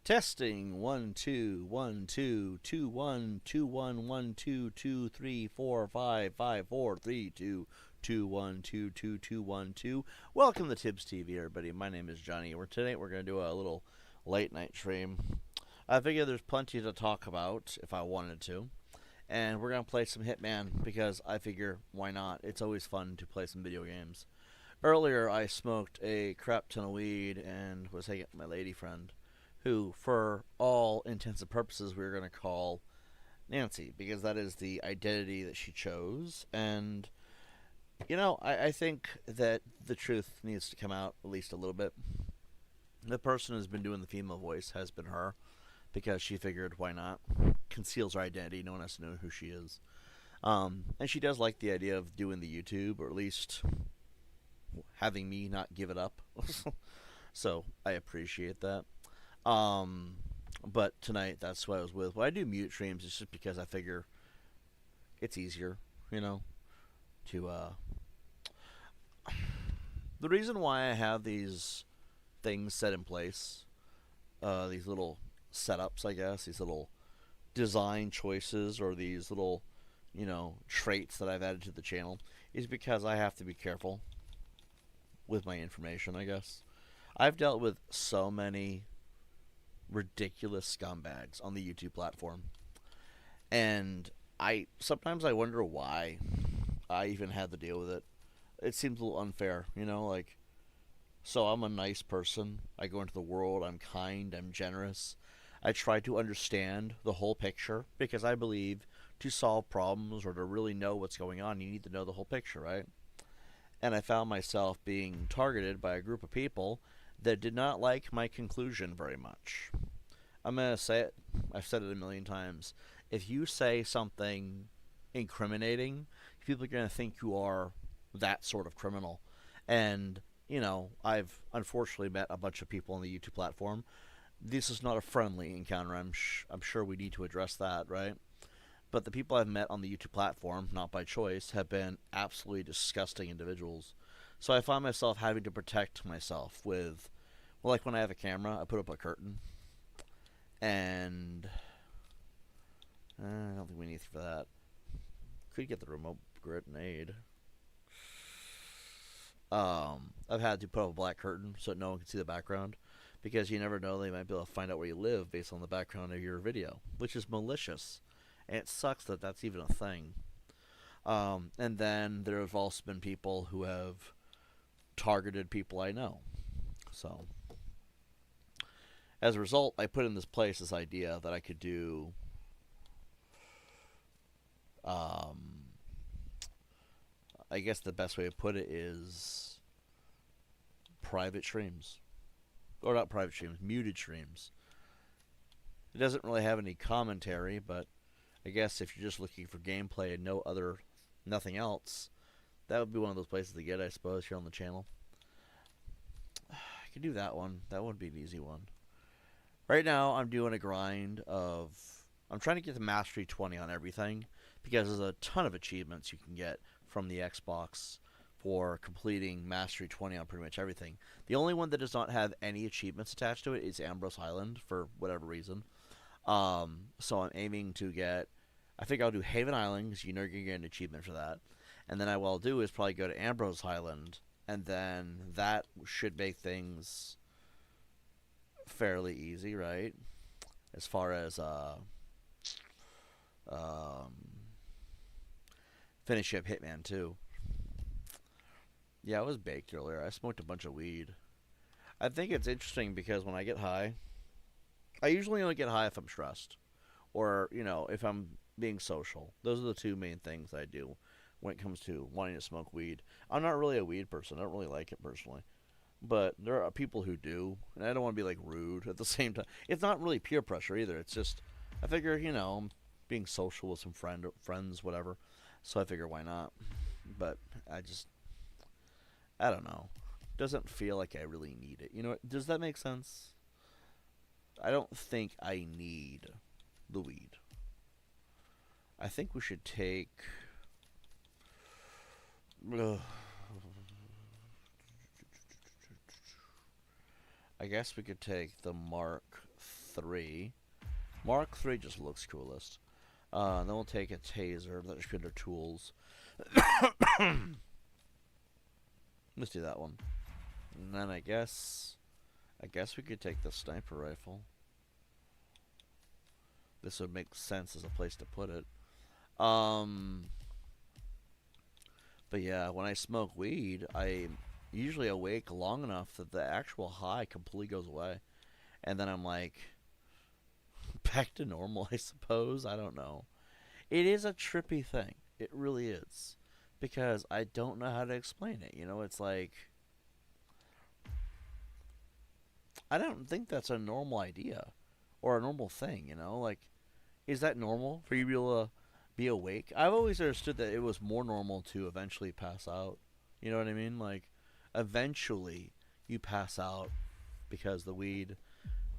Testing 1, 2, 1, 2, 1, 2, 2, 3, 4, 5, 5, 4, 3, 2, 2, 1, 2, 2, 2, 1, 2. Welcome to TiBBzTV, everybody. My name is Johnny. Today we're gonna do a little late night stream. I figure there's plenty to talk about if I wanted to, and we're gonna play some Hitman because I figure why not? It's always fun to play some video games. Earlier, I smoked a crap ton of weed and was hanging out with my lady friend, who, for all intents and purposes, we were going to call Nancy because that is the identity that she chose. And, I think that the truth needs to come out at least a little bit. The person who's been doing the female voice has been her because she figured why not? Conceals her identity, no one has to know who she is. And she does like the idea of doing the YouTube, or at least having me not give it up. So I appreciate that. But tonight, that's what I was with. When I do mute streams, it's just because I figure it's easier, to, the reason why I have these things set in place, these little setups, I guess, these little design choices, or these little, traits that I've added to the channel, is because I have to be careful with my information, I guess. I've dealt with so many ridiculous scumbags on the YouTube platform, and sometimes I wonder why I even had to deal with it. It seems a little unfair, so I'm a nice person. I go into the world, I'm kind, I'm generous. I try to understand the whole picture because I believe to solve problems or to really know what's going on, you need to know the whole picture, right? And I found myself being targeted by a group of people that did not like my conclusion very much. I'm going to say it. I've said it a million times. If you say something incriminating, people are going to think you are that sort of criminal. And, I've unfortunately met a bunch of people on the YouTube platform. This is not a friendly encounter. I'm sure we need to address that, right? But the people I've met on the YouTube platform, not by choice, have been absolutely disgusting individuals. So I find myself having to protect myself with, well, like when I have a camera, I put up a curtain. And I don't think we need for that. Could get the remote grenade. I've had to put up a black curtain so that no one can see the background, because you never know, they might be able to find out where you live based on the background of your video, which is malicious. And it sucks that that's even a thing. And then there have also been people who have targeted people I know. So, as a result, I put in this place this idea that I could do, I guess the best way to put it is private streams. Or not private streams, muted streams. It doesn't really have any commentary, but I guess if you're just looking for gameplay and nothing else, that would be one of those places to get, I suppose, here on the channel. I could do that one. That would be an easy one. Right now, I'm doing a grind of, I'm trying to get to Mastery 20 on everything, because there's a ton of achievements you can get from the Xbox for completing Mastery 20 on pretty much everything. The only one that does not have any achievements attached to it is Ambrose Island, for whatever reason. So I'm aiming to get, I think I'll do Haven Island, because you're going to get an achievement for that. And then what I'll do is probably go to Ambrose Island, and then that should make things fairly easy, right? As far as, finish up Hitman 2. Yeah, I was baked earlier. I smoked a bunch of weed. I think it's interesting because when I get high, I usually only get high if I'm stressed, or, if I'm being social. Those are the two main things I do when it comes to wanting to smoke weed. I'm not really a weed person. I don't really like it personally. But there are people who do, and I don't want to be, like, rude at the same time. It's not really peer pressure either. It's just, I figure, I'm being social with some friends, whatever. So I figure, why not? But I don't know. Doesn't feel like I really need it. Does that make sense? I don't think I need the weed. I think we should take, I guess we could take the Mark III. Mark III just looks coolest. Then we'll take a taser. That should be under tools. Let's do that one. And then I guess we could take the sniper rifle. This would make sense as a place to put it. But yeah, when I smoke weed, I'm usually awake long enough that the actual high completely goes away. And then I'm like, back to normal, I suppose. I don't know. It is a trippy thing. It really is. Because I don't know how to explain it. You know, it's like, I don't think that's a normal idea. Or a normal thing, you know? Like, is that normal for you to be able to be awake? I've always understood that it was more normal to eventually pass out. You know what I mean? Like, eventually you pass out because the weed,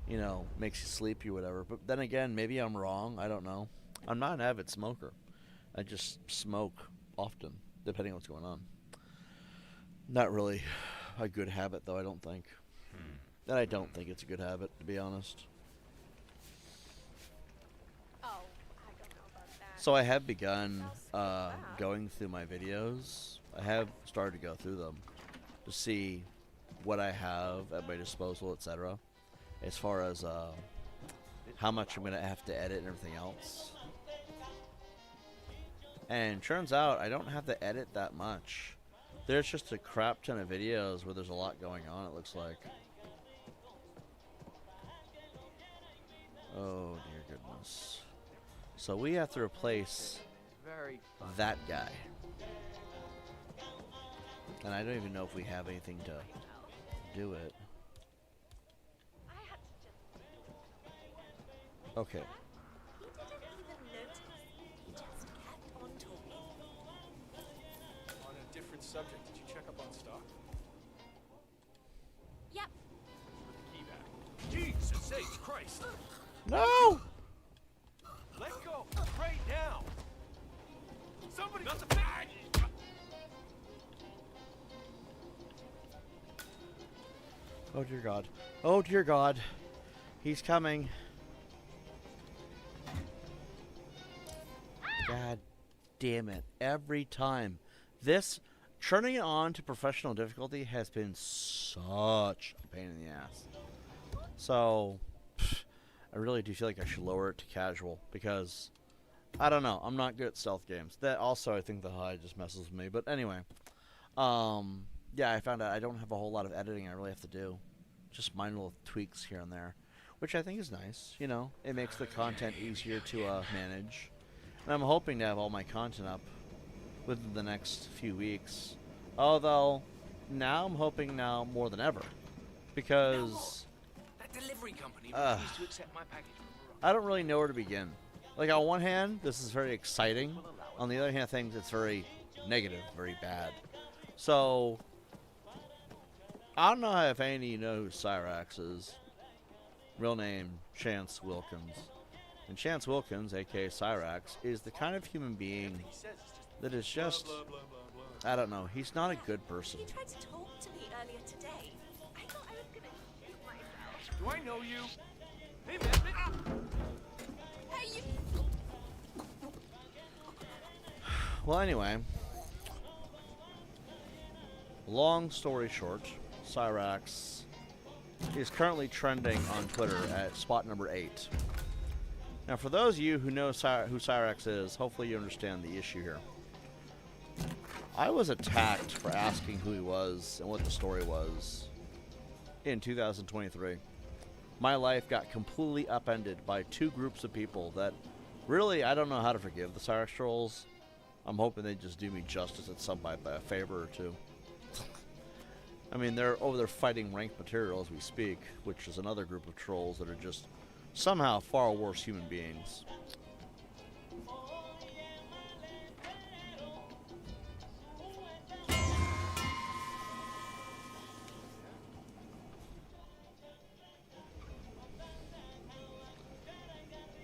you know, makes you sleepy or whatever. But then again, maybe I'm wrong. I don't know. I'm not an avid smoker. I just smoke often, depending on what's going on. Not really a good habit, though, I don't think. And I don't think it's a good habit, to be honest. So I have begun going through my videos. I have started to go through them to see what I have at my disposal, etc. As far as how much I'm going to have to edit and everything else. And turns out I don't have to edit that much. There's just a crap ton of videos where there's a lot going on, it looks like. Oh, dear goodness. So we have to replace that guy. And I don't even know if we have anything to do it. Okay. On a different subject, did you check up on stock? Yep. Put the key back. Jesus H. Christ! No! Let go! Right now! Somebody... Not the bag! Oh dear God. Oh dear God. He's coming. God damn it. Every time. This, turning it on to professional difficulty has been such a pain in the ass. So, I really do feel like I should lower it to casual because, I don't know, I'm not good at stealth games. That also, I think the high just messes with me. But anyway, yeah, I found out I don't have a whole lot of editing I really have to do. Just minor little tweaks here and there, which I think is nice. You know, it makes the content easier to manage. And I'm hoping to have all my content up within the next few weeks. Although, now I'm hoping now more than ever. Because That delivery company refused to accept my package. I don't really know where to begin. Like, on one hand, this is very exciting. On the other hand, things it's very negative, very bad. So, I don't know if any of you know who Cyrax is. Real name, Chance Wilkins. And Chance Wilkins, aka Cyrax, is the kind of human being that is just, I don't know, he's not a good person. You tried to talk to me earlier today. I thought I was gonna shoot myself. Do I know you? Hey, man! Hey, you! Well, anyway, long story short, Cyrax is currently trending on Twitter at spot number 8. Now, for those of you who know who Cyrax is, hopefully you understand the issue here. I was attacked for asking who he was and what the story was in 2023. My life got completely upended by two groups of people that really, I don't know how to forgive the Cyrax trolls. I'm hoping they just do me justice at some point by a favor or two. I mean, they're over there fighting ranked material as we speak, which is another group of trolls that are just somehow far worse human beings.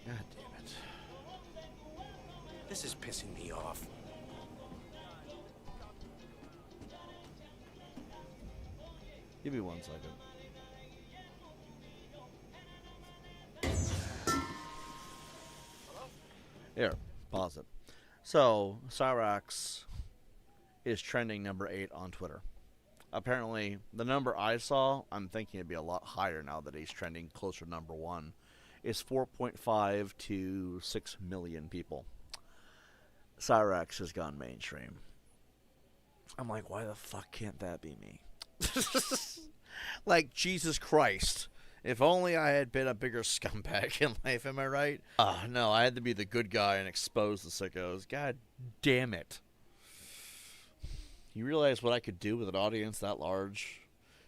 God damn it. This is pissing me off. Give me 1 second. Here, pause it. So, Cyrax is trending number 8 on Twitter. Apparently, the number I saw, I'm thinking it'd be a lot higher now that he's trending closer to number 1, is 4.5 to 6 million people. Cyrax has gone mainstream. I'm like, why the fuck can't that be me? Like, Jesus Christ. If only I had been a bigger scumbag in life, am I right? No, I had to be the good guy and expose the sickos. God damn it. You realize what I could do with an audience that large?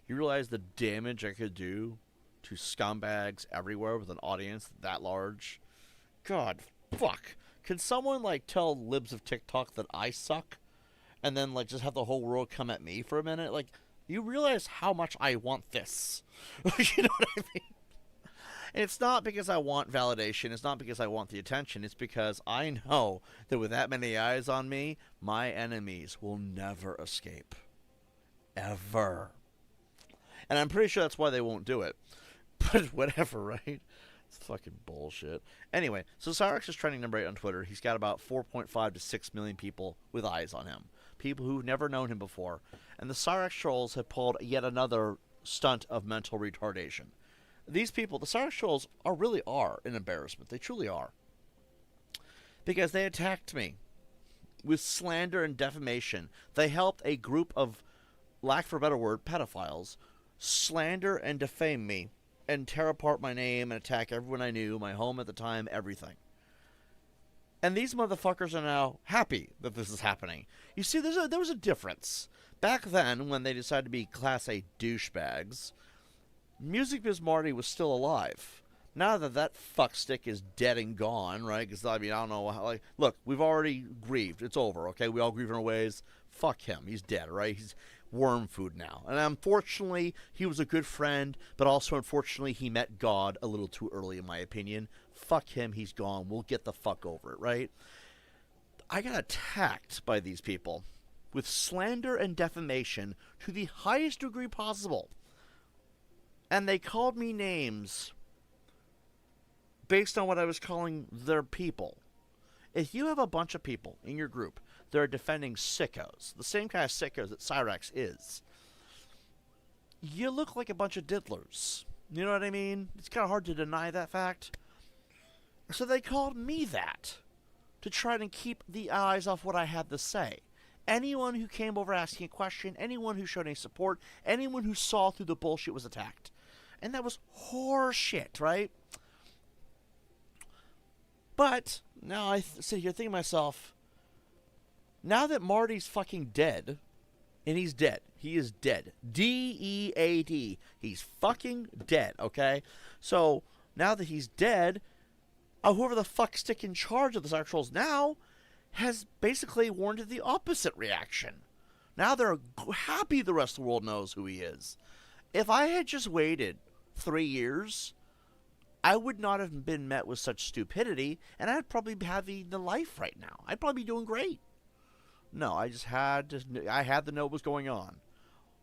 You realize the damage I could do to scumbags everywhere with an audience that large? God, fuck. Can someone, like, tell libs of TikTok that I suck? And then, like, just have the whole world come at me for a minute? Like, you realize how much I want this. You know what I mean? And it's not because I want validation. It's not because I want the attention. It's because I know that with that many eyes on me, my enemies will never escape. Ever. And I'm pretty sure that's why they won't do it. But whatever, right? It's fucking bullshit. Anyway, so Cyrax is trending number 8 on Twitter. He's got about 4.5 to 6 million people with eyes on him. People who've never known him before. And the Cyrax trolls have pulled yet another stunt of mental retardation. These people, the Cyrax trolls, really are an embarrassment. They truly are. Because they attacked me with slander and defamation. They helped a group of, lack for a better word, pedophiles, slander and defame me and tear apart my name and attack everyone I knew, my home at the time, everything. And these motherfuckers are now happy that this is happening. You see, there was a difference. Back then, when they decided to be Class A douchebags, Music Biz Marty was still alive. Now that fuckstick is dead and gone, right? Because, I mean, I don't know how, like, look, we've already grieved. It's over, okay? We all grieve in our ways. Fuck him. He's dead, right? He's worm food now. And unfortunately, he was a good friend, but also, unfortunately, he met God a little too early, in my opinion. Fuck him. He's gone. We'll get the fuck over it, right? I got attacked by these people with slander and defamation to the highest degree possible. And they called me names based on what I was calling their people. If you have a bunch of people in your group that are defending sickos, the same kind of sickos that Cyrax is, you look like a bunch of diddlers. You know what I mean? It's kind of hard to deny that fact. So they called me that to try and keep the eyes off what I had to say. Anyone who came over asking a question, anyone who showed any support, anyone who saw through the bullshit was attacked. And that was horseshit, right? But now I sit here thinking to myself, now that Marty's fucking dead, and he's dead. He is dead. D-E-A-D. He's fucking dead, okay? So now that he's dead, whoever the fuck stick in charge of the Cyrax trolls now has basically warranted the opposite reaction. Now they're happy the rest of the world knows who he is. If I had just waited 3 years, I would not have been met with such stupidity, and I'd probably be having the life right now. I'd probably be doing great. No, I had to know what was going on.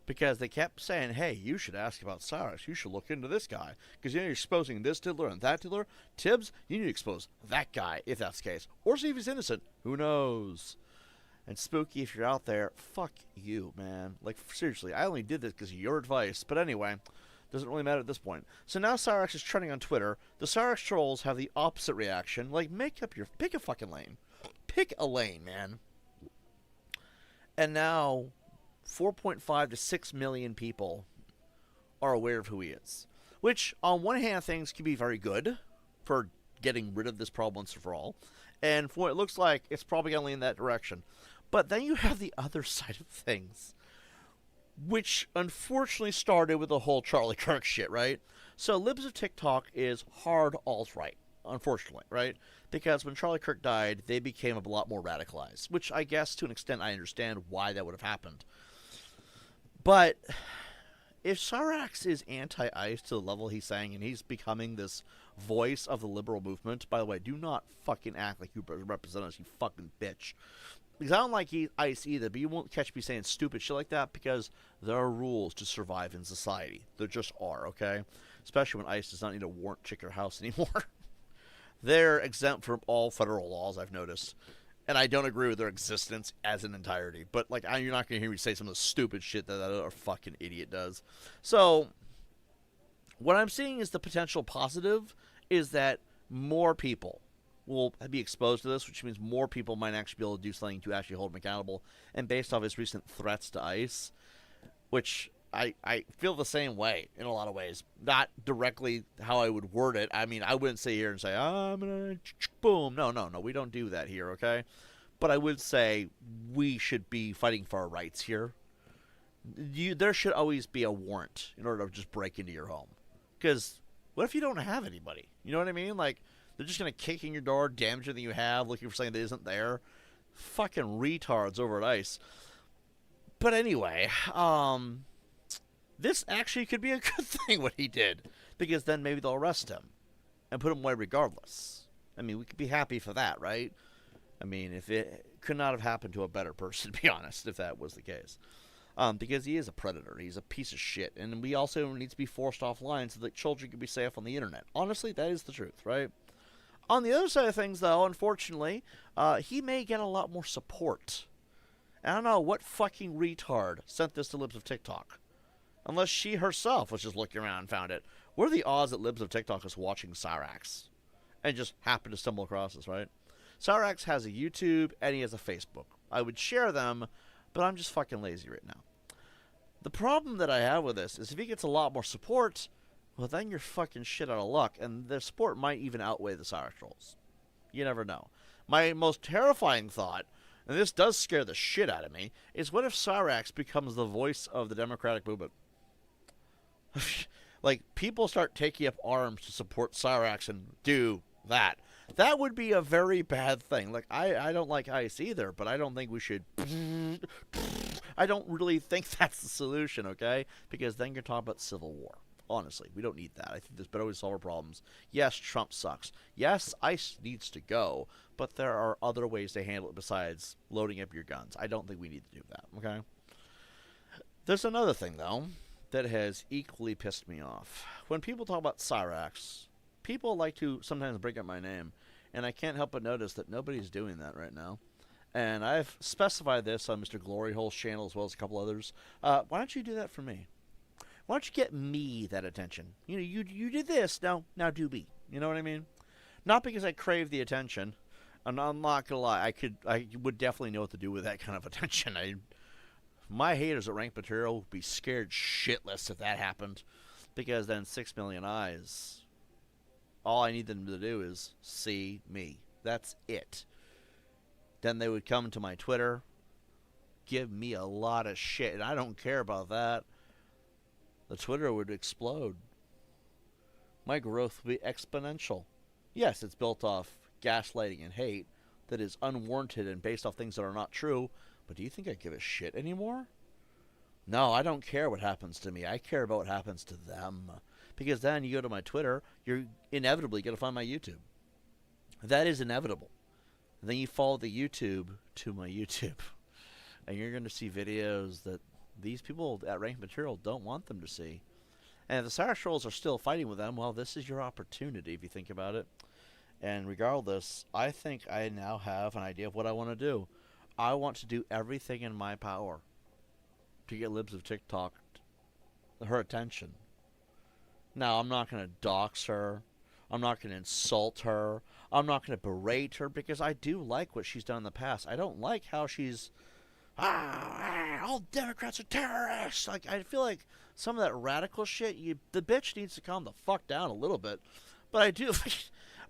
Because they kept saying, hey, you should ask about Cyrax. You should look into this guy. Because you're exposing this diddler and that diddler. Tibbs, you need to expose that guy, if that's the case. Or see if he's innocent. Who knows? And Spooky, if you're out there, fuck you, man. Like, seriously, I only did this because of your advice. But anyway, doesn't really matter at this point. So now Cyrax is trending on Twitter. The Cyrax trolls have the opposite reaction. Like, pick a fucking lane. Pick a lane, man. And now 4.5 to 6 million people are aware of who he is. Which, on one hand, things can be very good for getting rid of this problem once and for all. And for what it looks like, it's probably going to lean in that direction. But then you have the other side of things, which unfortunately started with the whole Charlie Kirk shit, right? So Libs of TikTok is hard alt-right, unfortunately, right? Because when Charlie Kirk died, they became a lot more radicalized, which I guess to an extent I understand why that would have happened. But if Cyrax is anti-ICE to the level he's saying, and he's becoming this voice of the liberal movement, by the way, do not fucking act like you represent us, you fucking bitch. Because I don't like ICE either, but you won't catch me saying stupid shit like that because there are rules to survive in society. There just are, okay? Especially when ICE does not need a warrant to check your house anymore. they're exempt from all federal laws, I've noticed. And I don't agree with their existence as an entirety. But, like, you're not going to hear me say some of the stupid shit that other fucking idiot does. So, what I'm seeing is the potential positive is that more people will be exposed to this, which means more people might actually be able to do something to actually hold him accountable. And based off his recent threats to ICE, which I feel the same way in a lot of ways. Not directly how I would word it. I mean, I wouldn't sit here and say, oh, I'm going to boom. No, we don't do that here, okay? But I would say we should be fighting for our rights here. There should always be a warrant in order to just break into your home. Because what if you don't have anybody? You know what I mean? Like, they're just going to kick in your door, damage everything you have, looking for something that isn't there. Fucking retards over at ICE. But anyway, this actually could be a good thing what he did. Because then maybe they'll arrest him and put him away regardless. I mean, we could be happy for that, right? I mean, if it could not have happened to a better person, to be honest, if that was the case. Because he is a predator. He's a piece of shit. And we also need to be forced offline so that children can be safe on the internet. Honestly, that is the truth, right? On the other side of things, though, unfortunately, he may get a lot more support. I don't know what fucking retard sent this to Libs of TikTok. Unless she herself was just looking around and found it. What are the odds that Libs of TikTok is watching Cyrax? And just happened to stumble across this, right? Cyrax has a YouTube and he has a Facebook. I would share them, but I'm just fucking lazy right now. The problem that I have with this is if he gets a lot more support, well, then you're fucking shit out of luck, and the support might even outweigh the Cyrax trolls. You never know. My most terrifying thought, and this does scare the shit out of me, is what if Cyrax becomes the voice of the Democratic movement? Like, people start taking up arms to support Cyrax and do that. That would be a very bad thing. Like, I don't like ICE either, but I don't think we should... I don't really think that's the solution, okay? Because then you're talking about civil war. Honestly, we don't need that. I think there's better ways to solve our problems. Yes, Trump sucks. Yes, ICE needs to go, but there are other ways to handle it besides loading up your guns. I don't think we need to do that, okay? There's another thing, though, that has equally pissed me off. When people talk about Cyrax, people like to sometimes bring up my name, and I can't help but notice that nobody's doing that right now. And I've specified this on Mr. Gloryhole's channel as well as a couple others. Why don't you do that for me? Why don't you get me that attention? You know, you did this, now do me. You know what I mean? Not because I crave the attention. And I'm not gonna lie, I would definitely know what to do with that kind of attention. My haters at Rank Material would be scared shitless if that happened. Because then 6 million eyes, all I need them to do is see me. That's it. Then they would come to my Twitter, give me a lot of shit, and I don't care about that. The Twitter would explode. My growth would be exponential. Yes, it's built off gaslighting and hate that is unwarranted and based off things that are not true, but do you think I give a shit anymore? No, I don't care what happens to me. I care about what happens to them. Because then you go to my Twitter, you're inevitably going to find my YouTube. That is inevitable. And then you follow the YouTube to my YouTube. And you're going to see videos that these people at Rank Material don't want them to see. And if the Cyrax trolls are still fighting with them, well, this is your opportunity if you think about it. And regardless, I think I now have an idea of what I want to do. I want to do everything in my power to get Libs of TikTok her attention. Now, I'm not going to dox her. I'm not going to insult her. I'm not going to berate her because I do like what she's done in the past. I don't like how she's, all Democrats are terrorists. Like, I feel like some of that radical shit, the bitch needs to calm the fuck down a little bit. But I do,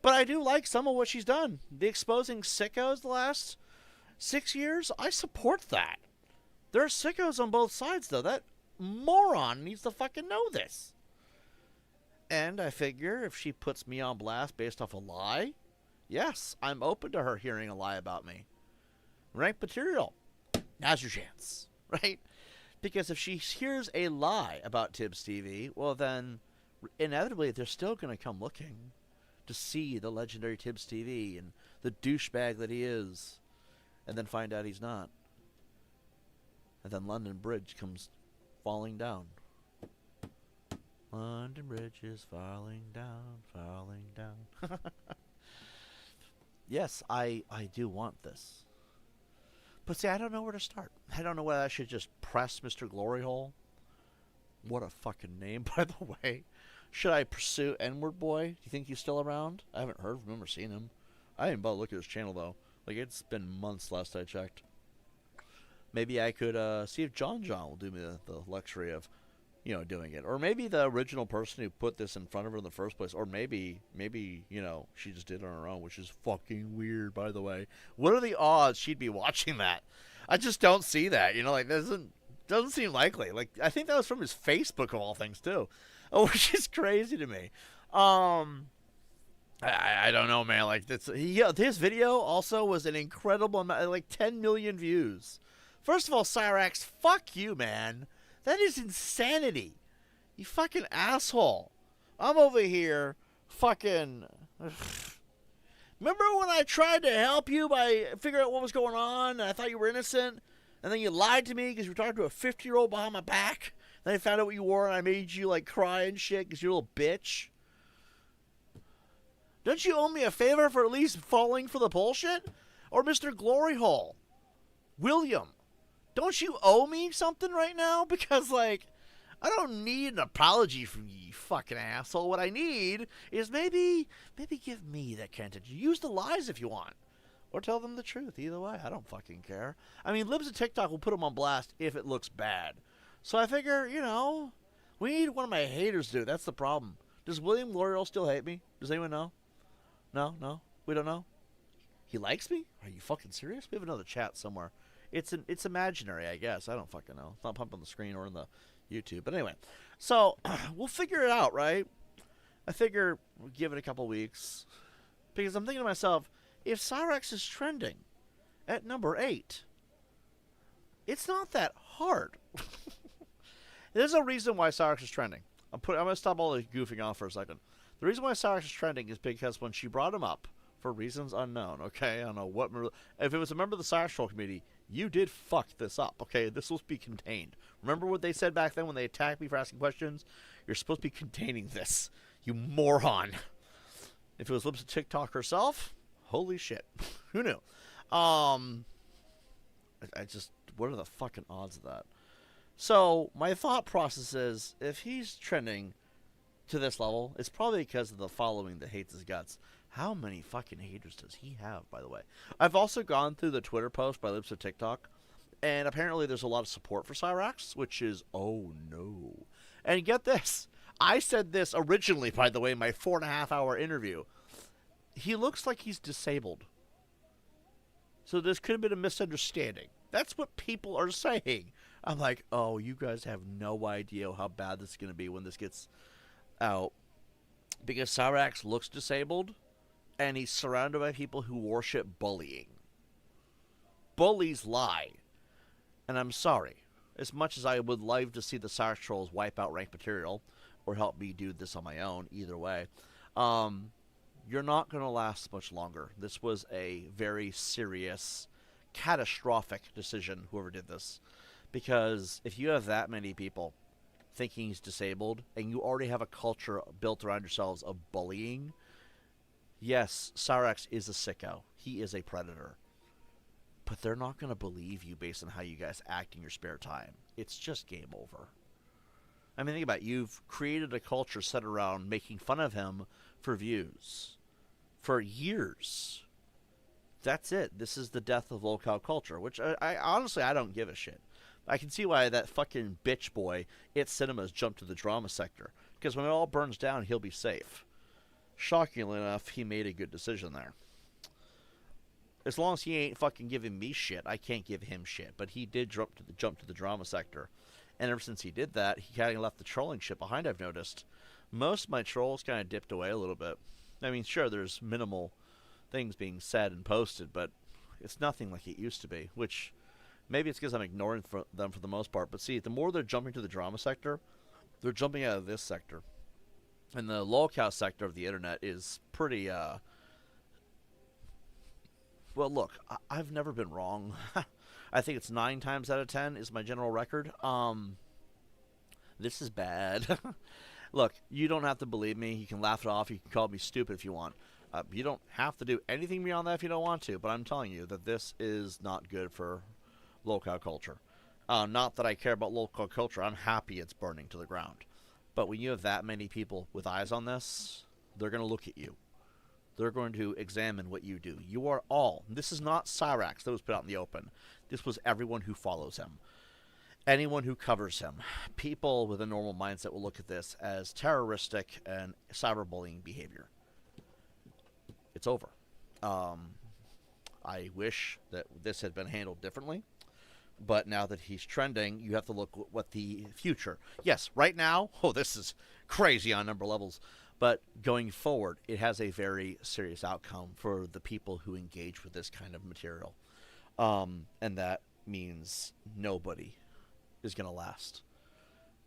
but I do like some of what she's done. The exposing sickos the last 6 years, I support that. There are sickos on both sides, though. That moron needs to fucking know this. And I figure if she puts me on blast based off a lie, yes, I'm open to her hearing a lie about me. Rank Material, now's your chance, right? Because if she hears a lie about TiBBzTV, well then, inevitably, they're still going to come looking to see the legendary TiBBzTV and the douchebag that he is, and then find out he's not. And then London Bridge comes falling down. London Bridge is falling down, falling down. yes, I do want this. But see, I don't know where to start. I don't know whether I should just press Mr. Glory Hole. What a fucking name, by the way. Should I pursue N-Word Boy? Do you think he's still around? I haven't heard from him or seen him. I didn't bother look at his channel, though. Like, it's been months last I checked. Maybe I could see if John will do me the luxury of, you know, doing it. Or maybe the original person who put this in front of her in the first place. Or maybe, you know, she just did it on her own, which is fucking weird, by the way. What are the odds she'd be watching that? I just don't see that. You know, like, doesn't seem likely. Like, I think that was from his Facebook, of all things, too. Oh, which is crazy to me. I don't know, man. Like, his video also was an incredible amount, like 10 million views. First of all, Cyrax, fuck you, man. That is insanity. You fucking asshole. I'm over here fucking... Remember when I tried to help you by figuring out what was going on, and I thought you were innocent, and then you lied to me because you were talking to a 50-year-old behind my back? Then I found out what you wore, and I made you, like, cry and shit because you're a little bitch? Don't you owe me a favor for at least falling for the bullshit? Or Mr. Glory Hole? William, don't you owe me something right now? Because, like, I don't need an apology from you, you fucking asshole. What I need is maybe give me that kind of attention. Use the lies if you want. Or tell them the truth. Either way, I don't fucking care. I mean, Libs of TikTok will put them on blast if it looks bad. So I figure, you know, we need one of my haters to do. That's the problem. Does William L'Oreal still hate me? Does anyone know? No? We don't know? He likes me? Are you fucking serious? We have another chat somewhere. It's imaginary, I guess. I don't fucking know. It's not pumped on the screen or in the YouTube. But anyway, so we'll figure it out, right? I figure we'll give it a couple weeks. Because I'm thinking to myself, if Cyrax is trending at number 8, it's not that hard. There's a reason why Cyrax is trending. I'm going to stop all the goofing off for a second. The reason why Cyrax is trending is because when she brought him up, for reasons unknown, okay? I don't know what... If it was a member of the Cyrax troll community, you did fuck this up, okay? This will be contained. Remember what they said back then when they attacked me for asking questions? You're supposed to be containing this, you moron. If it was Libs of TikTok herself, holy shit. Who knew? I just... What are the fucking odds of that? So, my thought process is, if he's trending to this level, it's probably because of the following that hates his guts. How many fucking haters does he have, by the way? I've also gone through the Twitter post by Libs of TikTok, and apparently there's a lot of support for Cyrax, which is, oh no. And get this. I said this originally, by the way, in my 4.5-hour interview. He looks like he's disabled. So this could have been a misunderstanding. That's what people are saying. I'm like, oh, you guys have no idea how bad this is going to be when this gets out. Because Cyrax looks disabled, and he's surrounded by people who worship bullying. Bullies lie. And I'm sorry. As much as I would love to see the Cyrax trolls wipe out ranked material, or help me do this on my own, either way, you're not going to last much longer. This was a very serious, catastrophic decision, whoever did this. Because if you have that many people thinking he's disabled, and you already have a culture built around yourselves of bullying, yes, Cyrax is a sicko. He is a predator. But they're not going to believe you based on how you guys act in your spare time. It's just game over. I mean, think about it. You've created a culture set around making fun of him for views. For years. That's it. This is the death of local culture, which I honestly, I don't give a shit. I can see why that fucking bitch boy at cinemas jumped to the drama sector. Because when it all burns down, he'll be safe. Shockingly enough, he made a good decision there. As long as he ain't fucking giving me shit, I can't give him shit. But he did jump to the drama sector. And ever since he did that, he kind of left the trolling shit behind, I've noticed. Most of my trolls kind of dipped away a little bit. I mean, sure, there's minimal things being said and posted, but it's nothing like it used to be, which... Maybe it's because I'm ignoring them for the most part. But see, the more they're jumping to the drama sector, they're jumping out of this sector. And the lolcow sector of the internet is pretty, well, look, I've never been wrong. I think it's 9 times out of 10 is my general record. This is bad. Look, you don't have to believe me. You can laugh it off. You can call me stupid if you want. You don't have to do anything beyond that if you don't want to, but I'm telling you that this is not good for local culture. Not that I care about local culture. I'm happy it's burning to the ground. But when you have that many people with eyes on this, they're going to look at you. They're going to examine what you do. You are all. This is not Cyrax that was put out in the open. This was everyone who follows him. Anyone who covers him. People with a normal mindset will look at this as terroristic and cyberbullying behavior. It's over. I wish that this had been handled differently. But now that he's trending, you have to look at what the future. Yes, right now, this is crazy on number levels. But going forward, it has a very serious outcome for the people who engage with this kind of material. And that means nobody is going to last.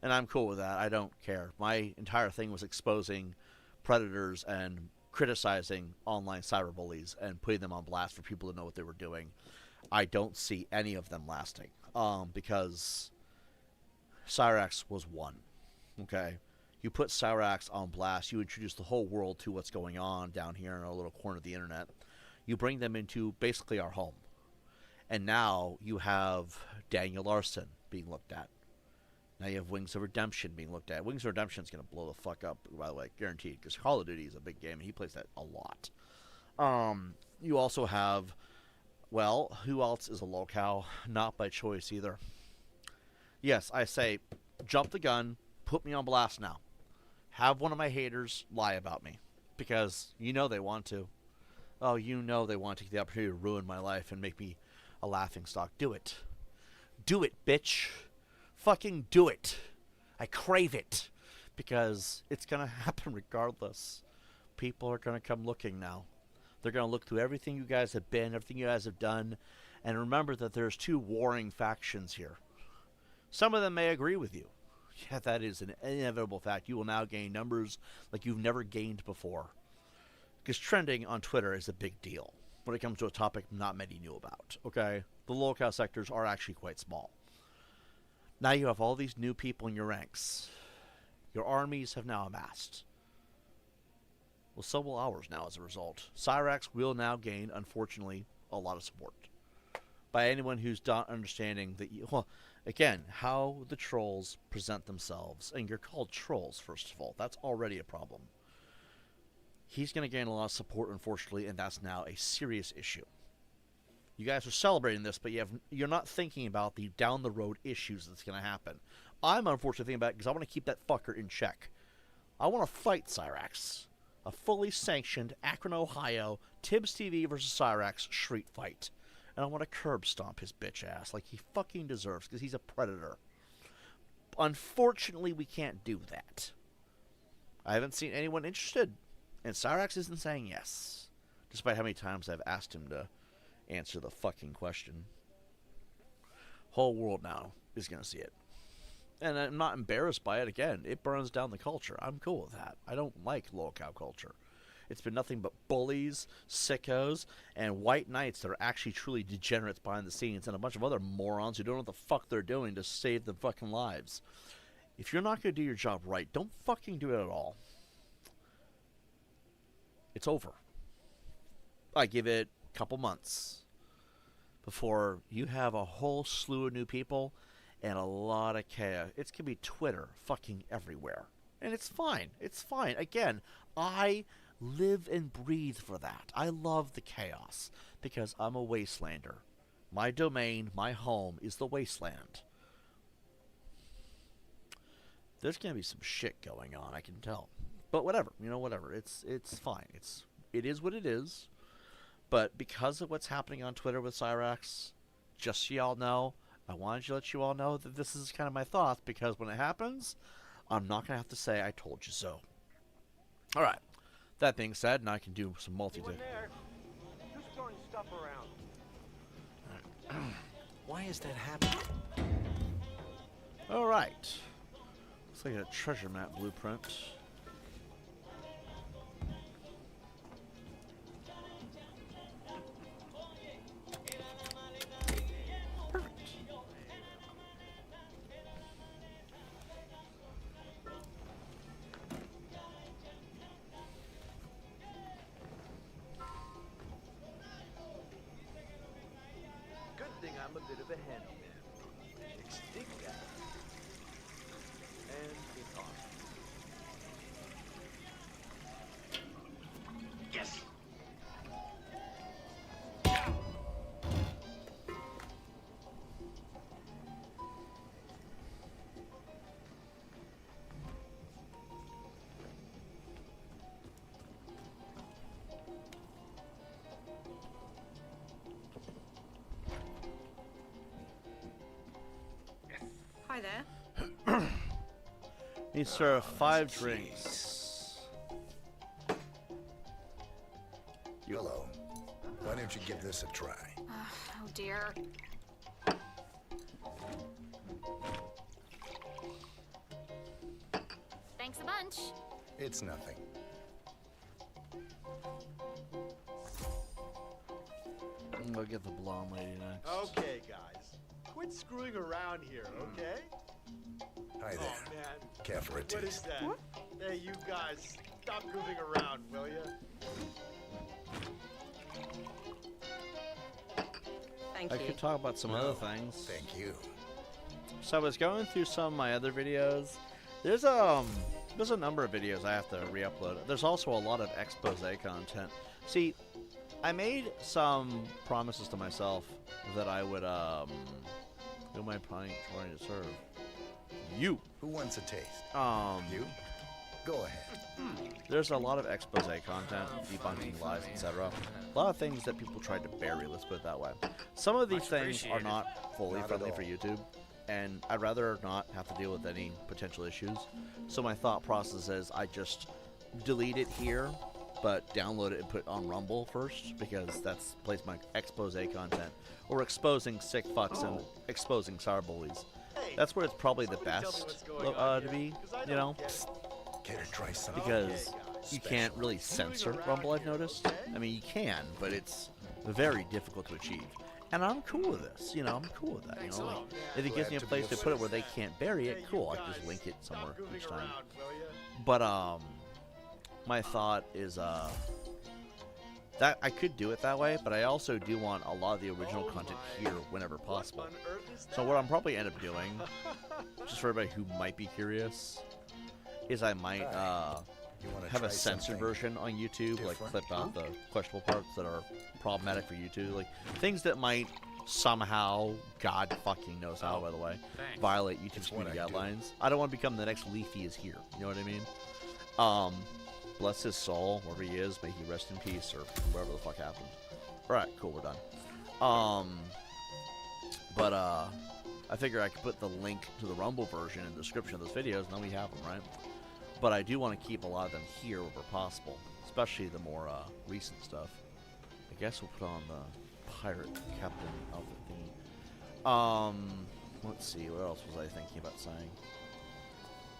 And I'm cool with that. I don't care. My entire thing was exposing predators and criticizing online cyberbullies and putting them on blast for people to know what they were doing. I don't see any of them lasting because Cyrax was one. Okay? You put Cyrax on blast, you introduce the whole world to what's going on down here in our little corner of the internet. You bring them into basically our home. And now you have Daniel Larson being looked at. Now you have Wings of Redemption being looked at. Wings of Redemption is going to blow the fuck up, by the way, guaranteed, because Call of Duty is a big game, and he plays that a lot. You also have, well, who else is a locale? Not by choice either. Yes, I say, jump the gun, put me on blast now. Have one of my haters lie about me, because you know they want to. Oh, you know they want to take the opportunity to ruin my life and make me a laughingstock. Do it. Do it, bitch. Fucking do it. I crave it. Because it's going to happen regardless. People are going to come looking now. They're going to look through everything you guys have been, everything you guys have done, and remember that there's two warring factions here. Some of them may agree with you. Yeah, that is an inevitable fact. You will now gain numbers like you've never gained before. Because trending on Twitter is a big deal when it comes to a topic not many knew about. Okay? The locale sectors are actually quite small. Now you have all these new people in your ranks. Your armies have now amassed. Well, so will ours now as a result. Cyrax will now gain, unfortunately, a lot of support. By anyone who's not understanding that you... Well, again, how the trolls present themselves. And you're called trolls, first of all. That's already a problem. He's going to gain a lot of support, unfortunately, and that's now a serious issue. You guys are celebrating this, but you're not thinking about the down-the-road issues that's going to happen. I'm unfortunately thinking about it because I want to keep that fucker in check. I want to fight Cyrax. A fully sanctioned Akron, Ohio, TiBBzTV versus Cyrax street fight. And I want to curb stomp his bitch ass like he fucking deserves because he's a predator. Unfortunately, we can't do that. I haven't seen anyone interested. And Cyrax isn't saying yes. Despite how many times I've asked him to answer the fucking question. Whole world now is going to see it. And I'm not embarrassed by it. Again, it burns down the culture. I'm cool with that. I don't like locale culture. It's been nothing but bullies, sickos, and white knights that are actually truly degenerates behind the scenes, and a bunch of other morons who don't know what the fuck they're doing to save their fucking lives. If you're not going to do your job right, don't fucking do it at all. It's over. I give it a couple months before you have a whole slew of new people and a lot of chaos. It's going to be Twitter fucking everywhere. And it's fine. It's fine. Again, I live and breathe for that. I love the chaos because I'm a wastelander. My domain, my home is the wasteland. There's going to be some shit going on, I can tell. But whatever, whatever. It's fine. It is what it is. But because of what's happening on Twitter with Cyrax, just so y'all know, I wanted to let you all know that this is kind of my thoughts, because when it happens, I'm not going to have to say I told you so. Alright. That being said, now I can do some multi-tasking. Who's throwing stuff around? Why is that happening? Alright. Looks like a treasure map blueprint. bit of a handyman. Extinct that. And it's on. Yes. Hi there. Need to serve 5 drinks. Hello. Why don't you give this a try? Oh dear. Thanks a bunch. It's nothing. I'll get the blonde lady next. Okay, guys. Quit screwing around here, okay? Hi there. Oh, man. Care for a What is taste? that? Hey, you guys, stop goofing around, will ya? Thank I you. could talk about some other things. Thank you. So I was going through some of my other videos. There's a number of videos I have to re-upload. There's also a lot of expose content. See, I made some promises to myself that I would who am I trying to serve? You. Who wants a taste? You. Go ahead. There's a lot of expose content, debunking lies, etc. A lot of things that people tried to bury, let's put it that way. Some of these things are not fully Not friendly at for all. YouTube, and I'd rather not have to deal with any potential issues. So my thought process is I just delete it here, but download it and put it on Rumble first, because that's place my expose content, or exposing sick fucks and exposing cyberbullies. Hey, That's where it's probably the somebody tell me best what's going on to here, be, 'cause I you don't know, get it. Care to try something? because Okay, guys. you can't really censor Rumble, I've noticed. I mean, you can, but it's very difficult to achieve. And I'm cool with this, you know, I'm cool with that, you know, like, if it gives me a Glad to place be to of put it where they service. can't bury Hey, it, you cool, I can guys, just link it stop somewhere goofing each time. around, will ya? But, my thought is, that I could do it that way, but I also do want a lot of the original Oh content my. here whenever possible. What on earth is So that? what I'm probably end up doing, just for everybody who might be curious, is I might, You want to have try a censored something? version on YouTube, like different? clip out the questionable parts that are problematic for YouTube, like things that might somehow, God fucking knows how, by the way, violate YouTube's It's what community I do. guidelines. I don't want to become the next Leafy is here. You know what I mean? Bless his soul, wherever he is, may he rest in peace, or whatever the fuck happened. All right, cool, we're done. But I figure I could put the link to the Rumble version in the description of those videos, and then we have them, right? But I do want to keep a lot of them here wherever possible, especially the more recent stuff. I guess we'll put on the pirate captain outfit thingy. Let's see, what else was I thinking about saying?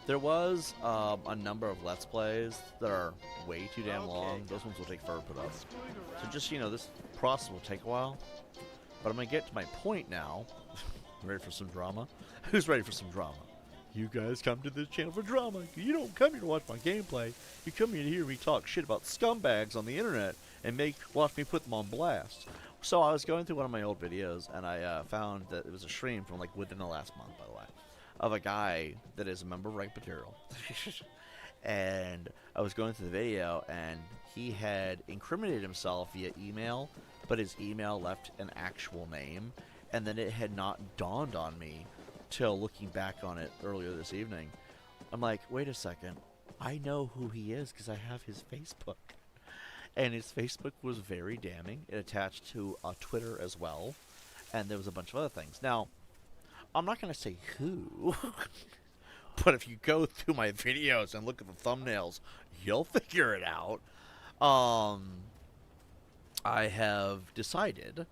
There was a number of Let's Plays that are way too damn long. Okay. Those ones will take forever to put up. Screwing So around. just, you know, this process will take a while. But I'm going to get to my point now. Ready for some drama? Who's ready for some drama? You guys come to this channel for drama. You don't come here to watch my gameplay. You come here to hear me talk shit about scumbags on the internet and watch me put them on blast. So I was going through one of my old videos, and I found that it was a stream from like within the last month, by the way, of a guy that is a member of Rank Material. And I was going through the video, and he had incriminated himself via email, but his email left an actual name, and then it had not dawned on me till looking back on it earlier this evening. I'm like, wait a second, I know who he is because I have his Facebook. And his Facebook was very damning. It attached to Twitter as well, and there was a bunch of other things. Now, I'm not going to say who, but if you go through my videos and look at the thumbnails, you'll figure it out. I have decided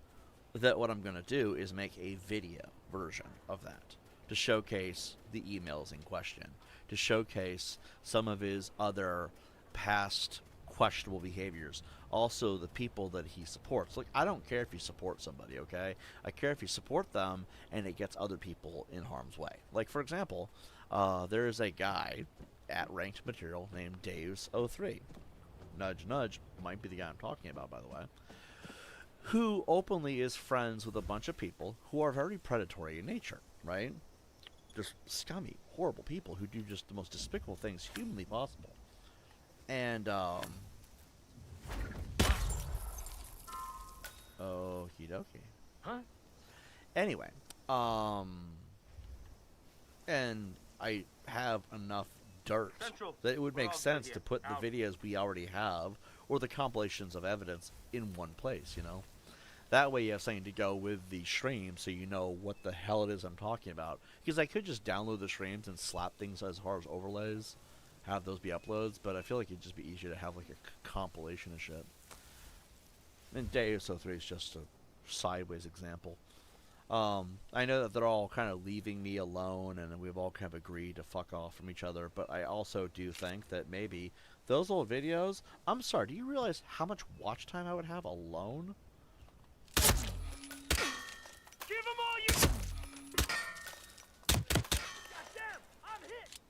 that what I'm going to do is make a video version of that to showcase the emails in question, to showcase some of his other past questionable behaviors, also the people that he supports. Like, I don't care if you support somebody, okay? I care if you support them and it gets other people in harm's way. Like, for example, there is a guy at Ranked Material named TiBBzTV. Nudge, nudge, might be the guy I'm talking about, by the way. who openly is friends with a bunch of people who are very predatory in nature, right? Just scummy, horrible people who do just the most despicable things humanly possible. And, okie dokie. Huh? Anyway, and I have enough dirt Central, that it would we're make all good sense here. to put Out. the videos we already have or the compilations of evidence in one place, you know? That way you have something to go with the stream so you know what the hell it is I'm talking about. Because I could just download the streams and slap things as far as overlays, have those be uploads, but I feel like it'd just be easier to have like a compilation of shit. And Deus 03 is just a sideways example. I know that they're all kind of leaving me alone and we've all kind of agreed to fuck off from each other, but I also do think that maybe those old videos, I'm sorry, do you realize how much watch time I would have alone? Give him all you. Goddamn! I'm hit.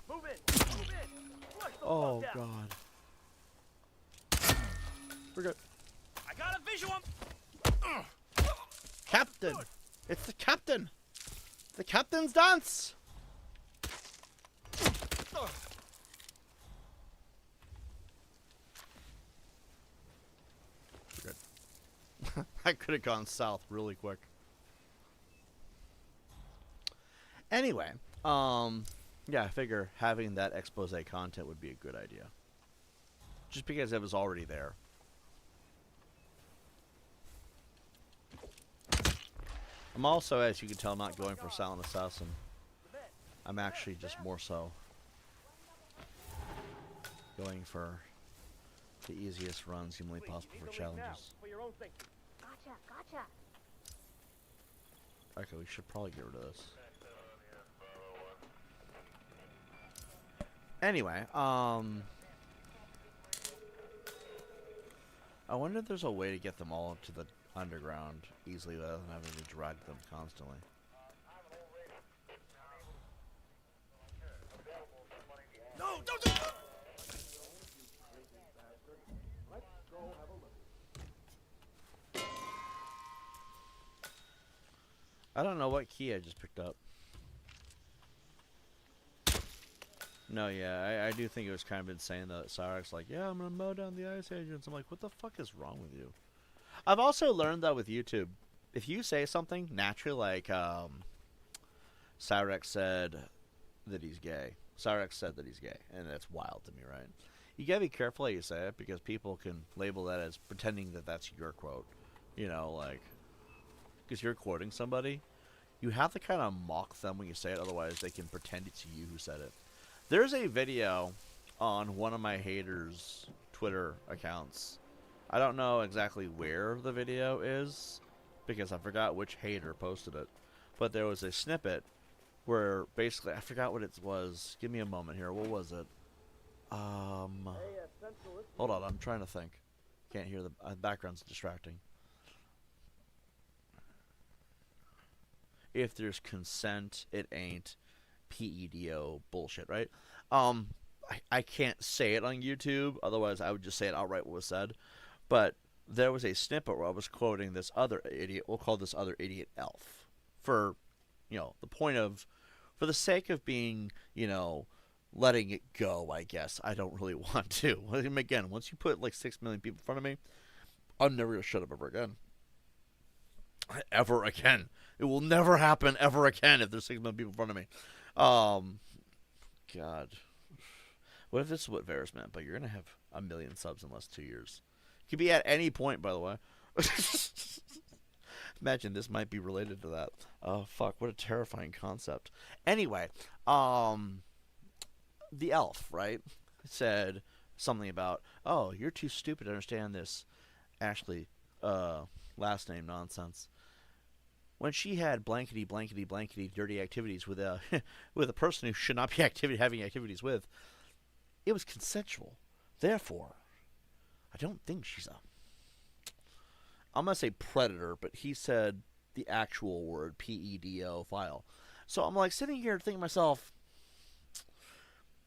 Move in. Move in. Flush the Oh, fuck out. God. We're good. I got a visual. Captain! It's the captain! The captain's dance! We're good. I could have gone south really quick. Anyway, yeah, I figure having that expose content would be a good idea. Just because it was already there. I'm also, as you can tell, not going for Silent Assassin. I'm actually just more so going for the easiest runs humanly possible for challenges. For your own safety. Gotcha, gotcha. Okay, we should probably get rid of this. Anyway, I wonder if there's a way to get them all to the underground easily without having to drag them constantly. No, don't do it. I don't know what key I just picked up. No, yeah, I do think it was kind of insane that Cyrex like, yeah, I'm gonna mow down the ice agents. I'm like, what the fuck is wrong with you? I've also learned that with YouTube, if you say something naturally, like Cyrex said that he's gay. Cyrex said that he's gay, and that's wild to me, right? You gotta be careful how you say it because people can label that as pretending that that's your quote. You know, like, because you're quoting somebody, you have to kind of mock them when you say it, otherwise they can pretend it's you who said it. There's a video on one of my haters' Twitter accounts. I don't know exactly where the video is, because I forgot which hater posted it. But there was a snippet where basically, I forgot what it was. Give me a moment here. What was it? Hold on, I'm trying to think. Can't hear the background's distracting. If there's consent, it ain't PEDO bullshit, right? I can't say it on YouTube, otherwise I would just say it outright what was said. But there was a snippet where I was quoting this other idiot, we'll call this other idiot Elf, for, you know, the point of, for the sake of being, you know, letting it go, I guess. I don't really want to. Again, once you put like 6 million people in front of me, I'm never going to shut up ever again. Ever again. It will never happen ever again if there's 6 million people in front of me. God. What if this is what Varys meant? But you're going to have 1 million subs in less 2 years. It could be at any point, by the way. Imagine this might be related to that. Oh, fuck. What a terrifying concept. Anyway, the elf, right, said something about, oh, you're too stupid to understand this Ashley last name nonsense. When she had blankety blankety blankety dirty activities with a with a person who should not be having activities with, it was consensual. Therefore, I don't think she's a. I'm gonna say predator, but he said the actual word PEDO file. So I'm like sitting here thinking to myself,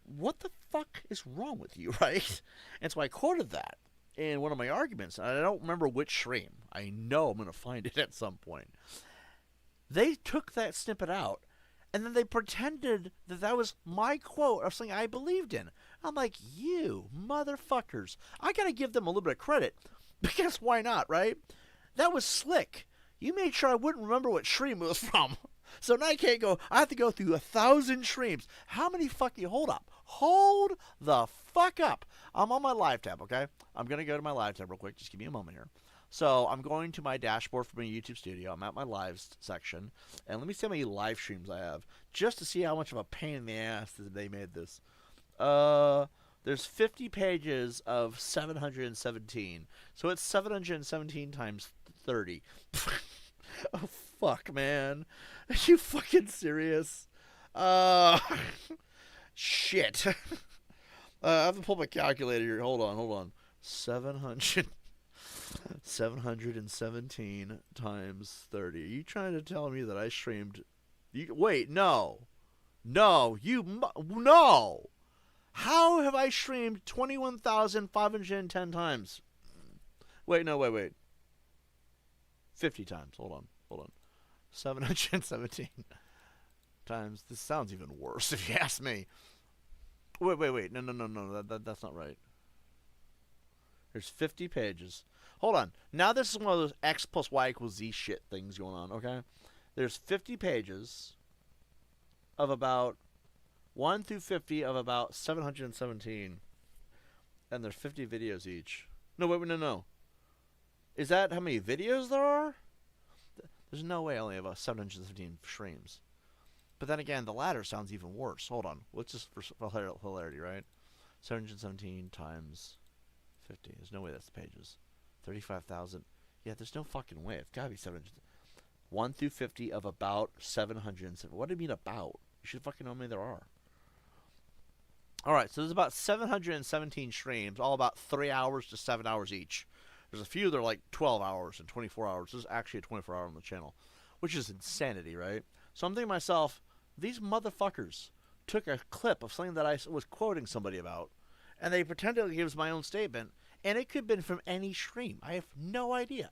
what the fuck is wrong with you, right? And so I quoted that in one of my arguments. And I don't remember which stream. I know I'm gonna find it at some point. They took that snippet out, and then they pretended that that was my quote of something I believed in. I'm like, you motherfuckers. I gotta give them a little bit of credit, because why not, right? That was slick. You made sure I wouldn't remember what stream it was from. So now I can't go, I have to go through 1,000 streams. How many fucking, hold up. Hold the fuck up. I'm on my live tab, okay? I'm gonna go to my live tab real quick. Just give me a moment here. So I'm going to my dashboard from my YouTube studio. I'm at my lives section. And let me see how many live streams I have, just to see how much of a pain in the ass that they made this. There's 50 pages of 717. So it's 717 times 30. Oh, fuck, man. Are you fucking serious? Shit. I have to pull my calculator here. Hold on. 717 times 30. Are you trying to tell me that I streamed... Wait, no. No. No. How have I streamed 21,510 times? Wait. 50 times. Hold on. 717 times. This sounds even worse if you ask me. Wait. No. That's not right. There's 50 pages. Hold on. Now this is one of those X plus Y equals Z shit things going on, okay? There's 50 pages of about 1 through 50 of about 717. And there's 50 videos each. No. Is that how many videos there are? There's no way I only have 717 streams. But then again, the latter sounds even worse. Hold on. Let's just, for hilarity, right? 717 times 50. There's no way that's the pages. 35,000. Yeah, there's no fucking way. It's gotta be 700. 1 through 50 of about 707. What do you mean about? You should fucking know how many there are. Alright, so there's about 717 streams, all about 3 hours to 7 hours each. There's a few that are like 12 hours and 24 hours. There's actually a 24-hour on the channel, which is insanity, right? So I'm thinking to myself, these motherfuckers took a clip of something that I was quoting somebody about, and they pretended it was my own statement, and it could have been from any stream. I have no idea.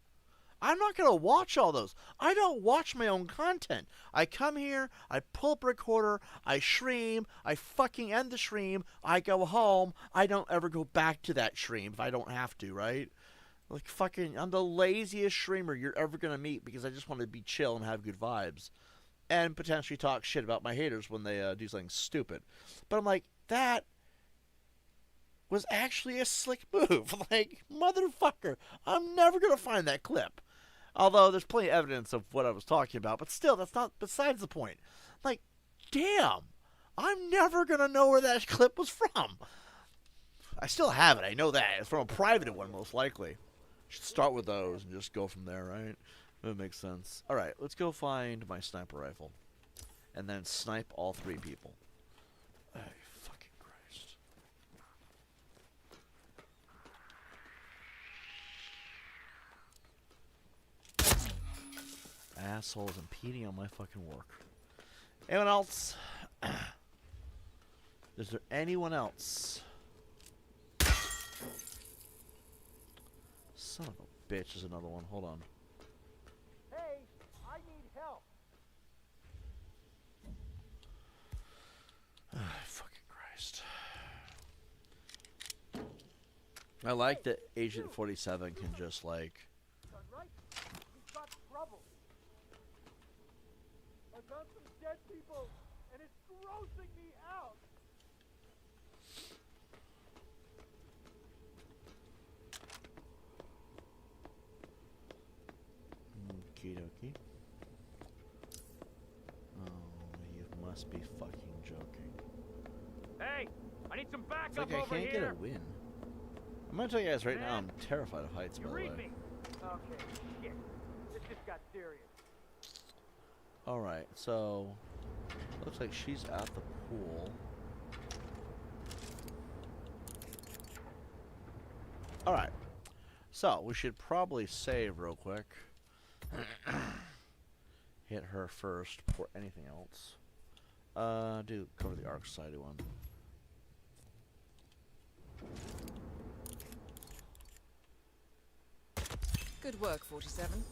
I'm not going to watch all those. I don't watch my own content. I come here, I pull up a recorder, I stream, I fucking end the stream, I go home, I don't ever go back to that stream if I don't have to, right? Like, fucking, I'm the laziest streamer you're ever going to meet because I just want to be chill and have good vibes. And potentially talk shit about my haters when they do something stupid. But I'm like, that was actually a slick move. Like, motherfucker, I'm never going to find that clip. Although there's plenty of evidence of what I was talking about. But still, that's not besides the point. Like, damn, I'm never going to know where that clip was from. I still have it. I know that. It's from a private one, most likely. Should start with those and just go from there, right? That makes sense. Alright, let's go find my sniper rifle. And then snipe all 3 people. Oh, fucking Christ. Assholes impeding on my fucking work. Anyone else? Is there anyone else? Son of a bitch, there's another one. Hold on. Hey, I need help. Fucking Christ. I like that Agent 47 can just, like... Right? We've got trouble. I found some dead people, and it's grossing me out. Okie dokie. Oh, you must be fucking joking. Hey, I need some It's backup like I over can't here. get a win. I'm gonna tell you guys right now, I'm terrified of heights, You by the read way. me? Okay, shit. This just got serious. Alright, so... Looks like she's at the pool. Alright. So, we should probably save real quick. Hit her first before anything else. Do cover the Ark Society one. Good work, 47.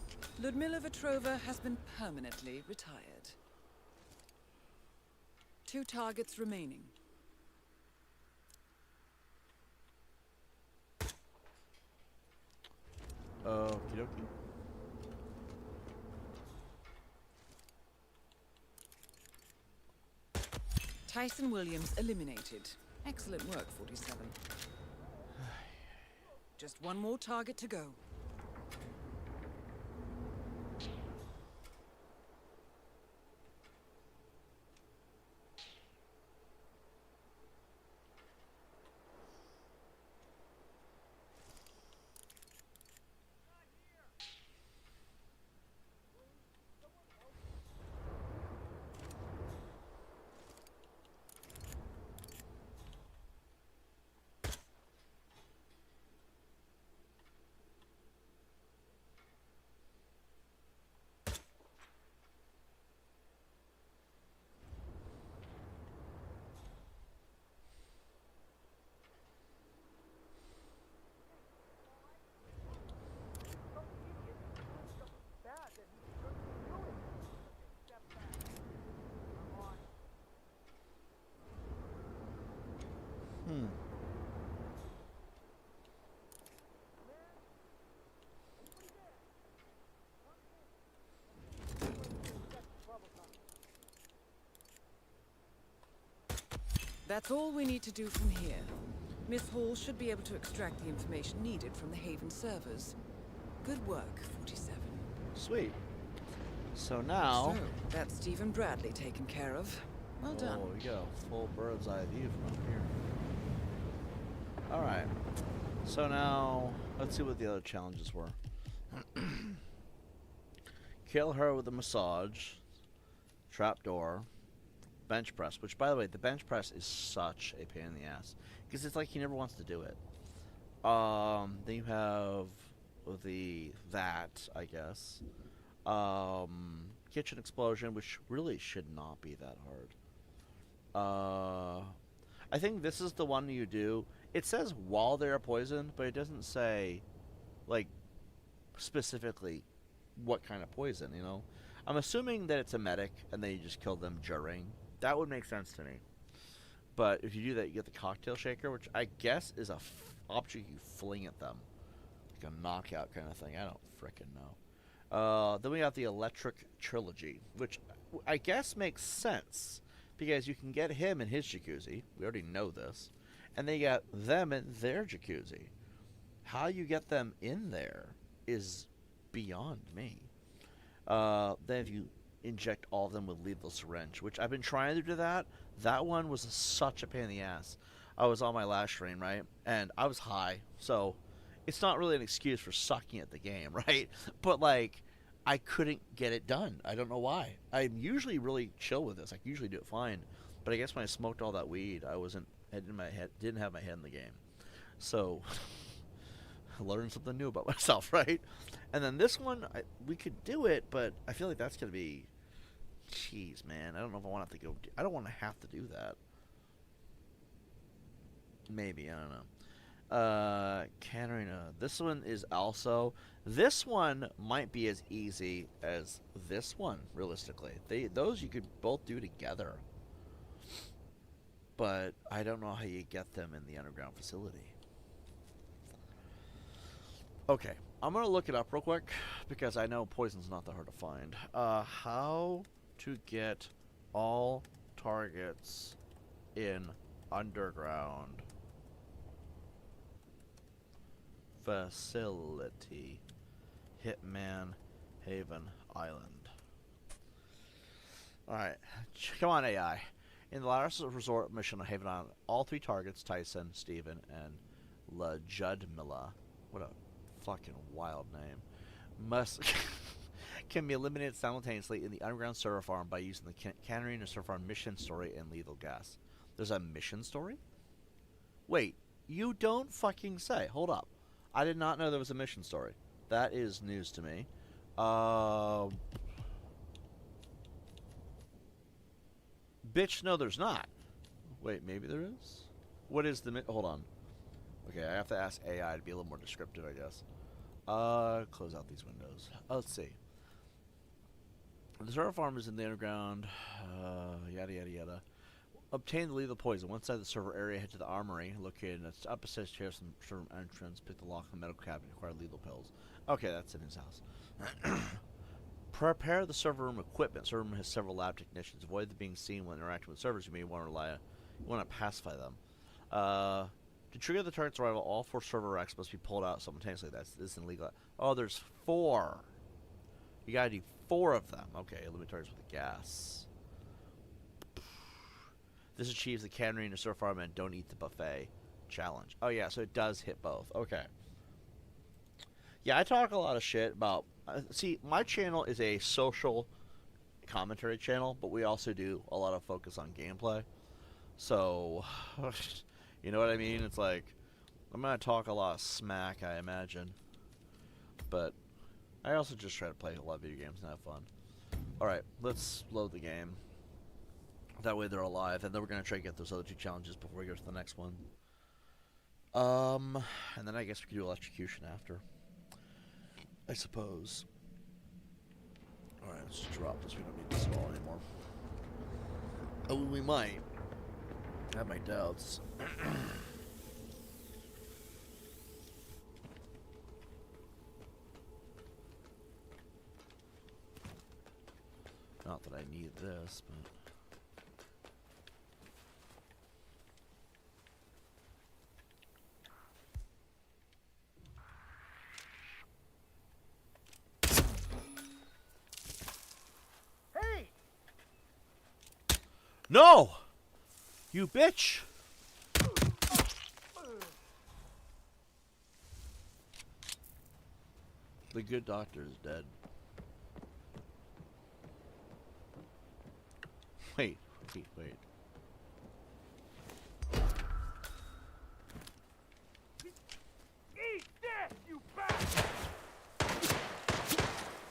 Ludmila Vetrova has been permanently retired. 2 targets remaining. Okie dokie. Tyson Williams eliminated. Excellent work, 47. Just 1 more target to go. That's all we need to do from here. Miss Hall should be able to extract the information needed from the Haven servers. Good work, 47. Sweet. So now... So, that's Stephen Bradley taken care of. Well done. Oh, we go. Full bird's eye view from up here. Alright. So now, let's see what the other challenges were. Kill her with a massage. Trapdoor. Bench press. Which, by the way, the bench press is such a pain in the ass. Because it's like he never wants to do it. Then you have that, I guess. Kitchen explosion, which really should not be that hard. I think this is the one you do. It says while they're poisoned, but it doesn't say, like, specifically what kind of poison, you know? I'm assuming that it's a medic, and then you just kill them during. That would make sense to me. But if you do that, you get the cocktail shaker, which I guess is a object you fling at them. Like a knockout kind of thing. I don't frickin' know. Then we have the electric trilogy, which I guess makes sense. Because you can get him in his jacuzzi. We already know this. And they got them in their jacuzzi. How you get them in there is beyond me. Then if you inject all of them with lethal syringe, which I've been trying to do that. That one was such a pain in the ass. I was on my last stream, right? And I was high, so it's not really an excuse for sucking at the game, right? But, like, I couldn't get it done. I don't know why. I'm usually really chill with this. I can usually do it fine. But I guess when I smoked all that weed, didn't have my head in the game. So, I learned something new about myself, right? And then this one, we could do it, but I feel like that's going to be... Jeez, man. I don't know if I want to go... I don't want to have to do that. Maybe. I don't know. Katarina. This one is also... This one might be as easy as this one, realistically. Those you could both do together. But I don't know how you get them in the underground facility. Okay. I'm going to look it up real quick, because I know poison's not that hard to find. How to get all targets in underground facility. Hitman Haven Island. Alright. Come on, AI. In the last resort mission on Haven Island, all 3 targets, Tyson, Stephen, and Ludmila. What a fucking wild name. Can be eliminated simultaneously in the underground server farm by using the Katarina server farm mission story and lethal gas. There's a mission story? Wait, you don't fucking say. Hold up. I did not know there was a mission story. That is news to me. Bitch, no, there's not. Wait, maybe there is? What is the... Hold on. Okay, I have to ask AI to be a little more descriptive, I guess. Close out these windows. Let's see. The server farm is in the underground. Yada, yada, yada. Obtain the lethal poison. One side of the server area, head to the armory, located in its opposite stairs from the server entrance. Pick the lock in the medical cabinet. Acquire lethal pills. Okay, that's in his house. Prepare the server room equipment. Server room has several lab technicians. Avoid the being seen when interacting with servers. You may want to pacify them. To trigger the target's arrival, all 4 server racks must be pulled out simultaneously. This isn't illegal. Oh, there's 4. You gotta do 4 of them. Okay, eliminate targets with gas. This achieves the cannery in the server farm and don't eat the buffet challenge. Oh yeah, so it does hit both. Okay. Yeah, I talk a lot of shit about... see, my channel is a social commentary channel, but we also do a lot of focus on gameplay. So, you know what I mean? It's like, I'm going to talk a lot of smack, I imagine. But I also just try to play a lot of video games and have fun. Alright, let's load the game. That way they're alive, and then we're going to try to get those other 2 challenges before we go to the next one. And then I guess we can do electrocution after. I suppose. Alright, let's just drop this. We don't need this at all anymore. Oh, we might. I have my doubts. Not that I need this, but... No! You bitch! The good doctor is dead. Wait. Eat this, you bastard!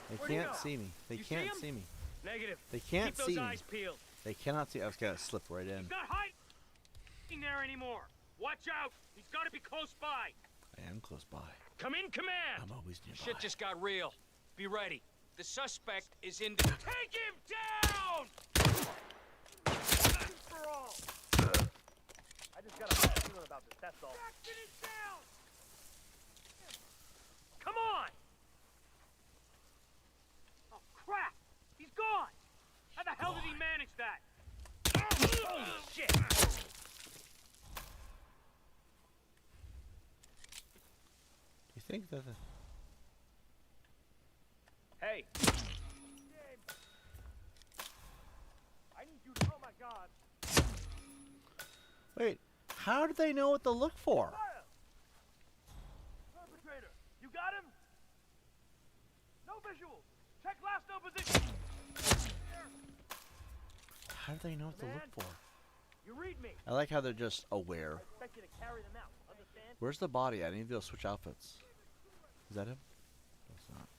They can't see me. They can't see me. Negative. They can't Keep see those me. eyes peeled. They cannot see. I was gonna slip right in. He's not hiding there anymore. Watch out. He's got to be close by. I am close by. Come in, command. I'm always nearby. Shit just got real. Be ready. The suspect is in the... Take him down! Once for all. I just got a bad feeling about this, that's all. Jackson is down! Come on! Oh, crap! He's gone! How the hell did he manage that? Holy shit! You think that the... Hey! I need you to... Oh my god! Wait, how did they know what to look for? Fire! Perpetrator! You got him? No visuals! Check last known position! How do they know what to look for? You read me! I like how they're just aware. I expect you to carry them out, understand? Where's the body? I need to be able to switch outfits. Is that him? No, it's not.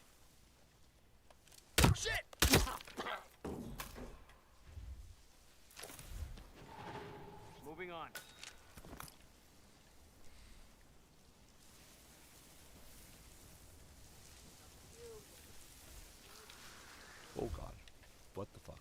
Moving on. Oh god. What the fuck?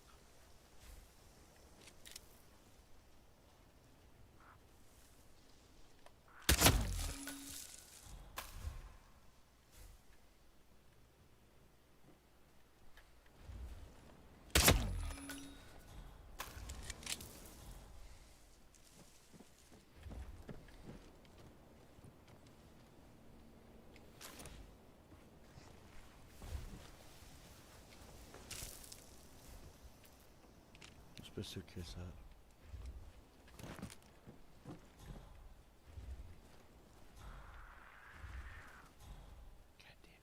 Where's the suitcase at? God damn it.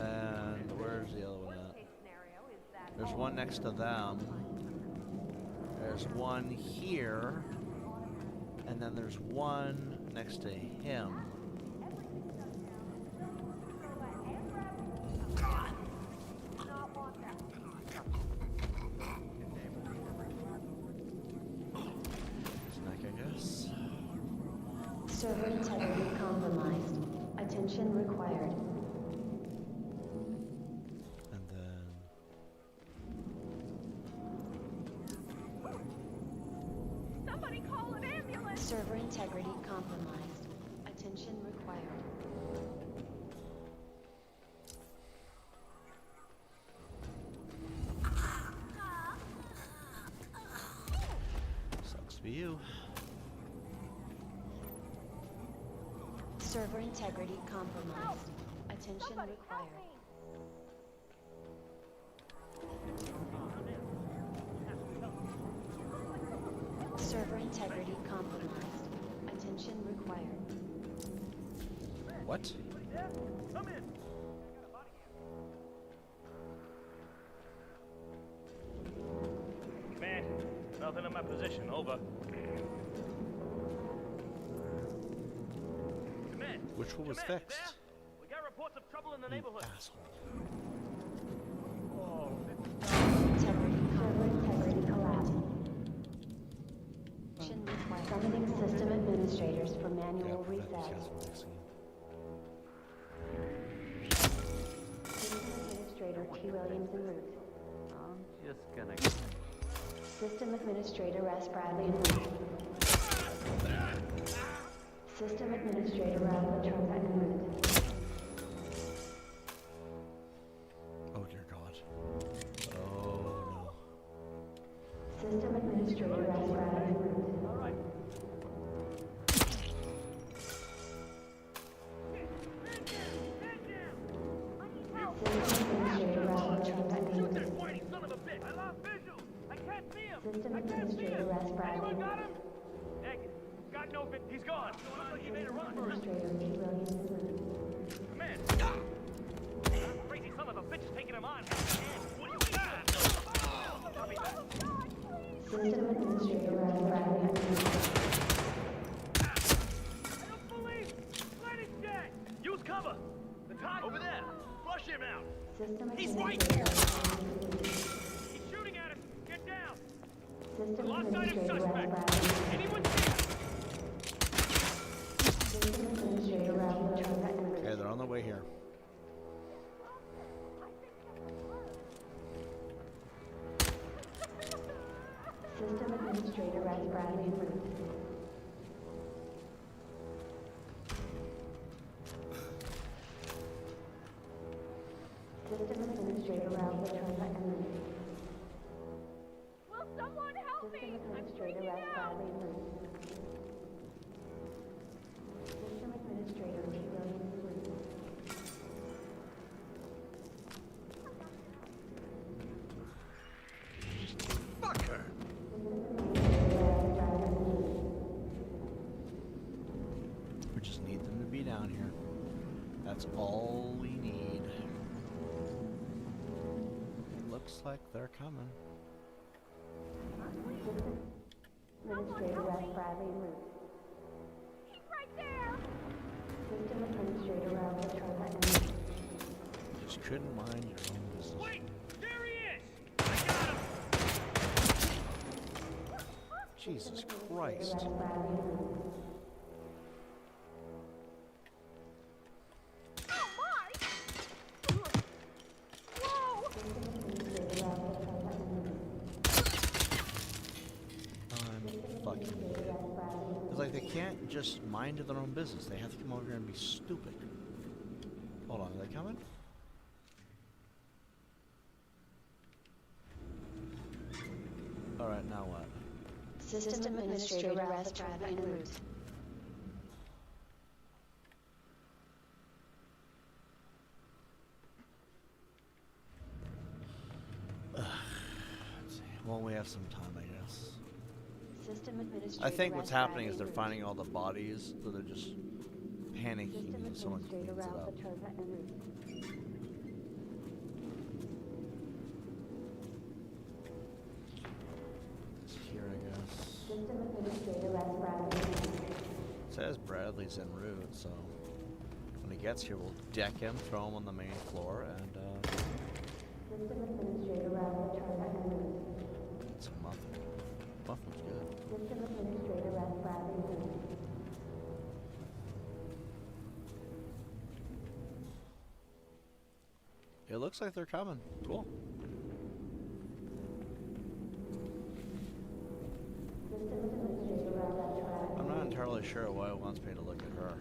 And where's the other one at? Worst case scenario is that There's one next to them. There's one here. And then there's one next to him. Snack, I guess. Server integrity compromised. Attention required. And then somebody call an ambulance. Server integrity compromised. Attention required. sucks to be you. Server integrity compromised. Attention Somebody help required. me. Server integrity compromised. Attention required. What? Yeah, come in. Man, nothing in my position. Over. Command. Which one was Command, fixed? there? We got reports of trouble in the You neighborhood. asshole. Oh, Server integrity collapsed. Attention required. Summoning system administrators for Yeah, manual prevent these reset. guys from mixing. System administrator T. Williams en route. I'm just gonna. System administrator S. Bradley en route. System administrator Ralph Patrosa en route. Oh dear God. Oh no. System administrator S. Bradley en route. all right. System administrator Ralph Patrosa en Shoot route. that whiny son of a bitch! I lost visual! I can't see him! System I can't see him! administrator S. Bradley Anyone en got route. him? Negative. Got no vid. He's gone. Looks like he made a run. Administrator T. Williams en route. Command. That crazy son of a bitch is taking him on. What do you got? Copy that. System administrator S. Bradley en route. I don't believe. Let it dead. Use cover. The target over there. Flush him out. System He's right administrator here. S. Bradley en route. He's shooting at us. Get down. System Lost sight of administrator S. suspect. Bradley en route. Anyone see him? System administrator Ralph Patrosa en route. Okay, they're on their way here. System administrator S. Bradley en route. System administrator Ralph Patrosa en route. Will someone help System me? I'm administrator freaking S. out. Bradley en route. System administrator T. Williams en route. Fuck her! We just need them to be down here. That's all we need. Looks like they're coming. Administrator S. Bradley en route. He's right there. System administrator Ralph Patrosa en route. Just couldn't mind your own business. Wait. There he is. I got him. Jesus Christ. S. Bradley en route. Oh my! Whoa! Administrator Ralph Patrosa en route. I'm fucking dead. It's like they can't just mind their own business. They have to come over here and be stupid. Hold on, are they coming? Alright, now what? System administrator Ralph Patrosa en route. Well, we have some time, I guess. System administrator I think what's happening is Bradley they're en route. finding all the bodies, so they're just panicking System and someone administrator cleans it Ralph up. Patrosa en route. It says Bradley's en route, so when he gets here, we'll deck him, throw him on the main floor, and it's a muffin. Muffin's good. It looks like they're coming. Cool. I'm not entirely sure why it wants me to look at her.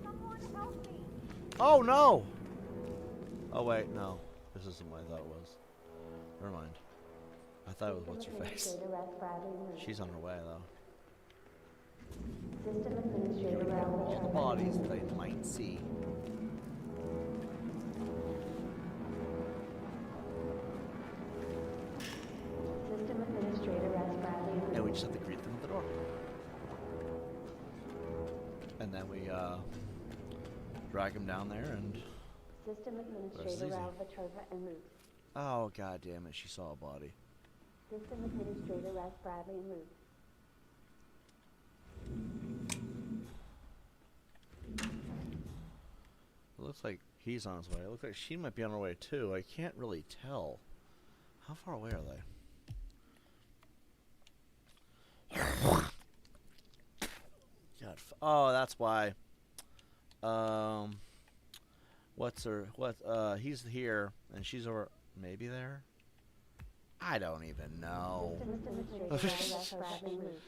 Someone help me! Oh no! Oh wait, no. This isn't what I thought it was. Never mind. I thought it was what's her face. She's on her way though. Here we go. All the bodies that I might see. And we just have to greet them at the door. And then we drag him down there and System rest is Administrator easy. Alvatrova and Moot. Oh god damn it, she saw a body. System Administrator Ras Bradley and Moot. It looks like he's on his way. It looks like she might be on her way too. I can't really tell. How far away are they? God, oh, that's why. What's her? He's here and she's over. Maybe there. I don't even know. System Administrator Ras Bradley and Moot.